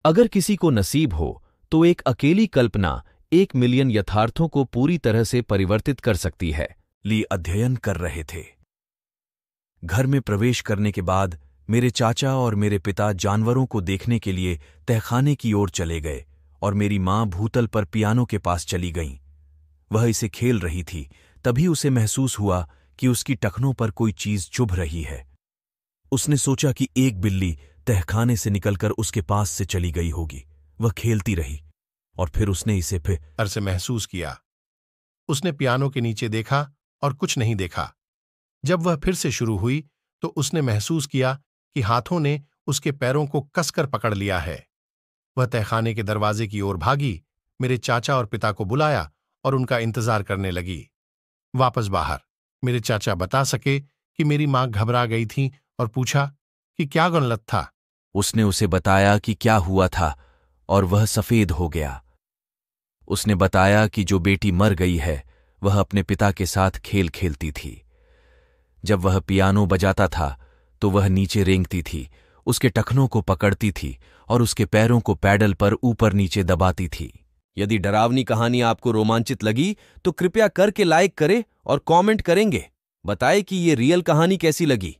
अगर किसी को नसीब हो तो एक अकेली कल्पना 1 मिलियन यथार्थों को पूरी तरह से परिवर्तित कर सकती है। ली अध्ययन कर रहे थे। घर में प्रवेश करने के बाद मेरे चाचा और मेरे पिता जानवरों को देखने के लिए तहखाने की ओर चले गए और मेरी मां भूतल पर पियानो के पास चली गईं। वह इसे खेल रही थी, तभी उसे महसूस हुआ कि उसकी टखनों पर कोई चीज चुभ रही है। उसने सोचा कि एक बिल्ली तहखाने से निकलकर उसके पास से चली गई होगी। वह खेलती रही और फिर उसने इसे फिर से महसूस किया। उसने पियानो के नीचे देखा और कुछ नहीं देखा। जब वह फिर से शुरू हुई तो उसने महसूस किया कि हाथों ने उसके पैरों को कसकर पकड़ लिया है। वह तहखाने के दरवाजे की ओर भागी, मेरे चाचा और पिता को बुलाया और उनका इंतजार करने लगी। वापस बाहर मेरे चाचा बता सके कि मेरी मां घबरा गई थी और पूछा कि क्या गलत था। उसने उसे बताया कि क्या हुआ था और वह सफेद हो गया। उसने बताया कि जो बेटी मर गई है वह अपने पिता के साथ खेल खेलती थी। जब वह पियानो बजाता था तो वह नीचे रेंगती थी, उसके टखनों को पकड़ती थी और उसके पैरों को पैडल पर ऊपर नीचे दबाती थी। यदि डरावनी कहानी आपको रोमांचित लगी तो कृपया करके लाइक करें और कमेंट करेंगे। बताएं कि ये रियल कहानी कैसी लगी।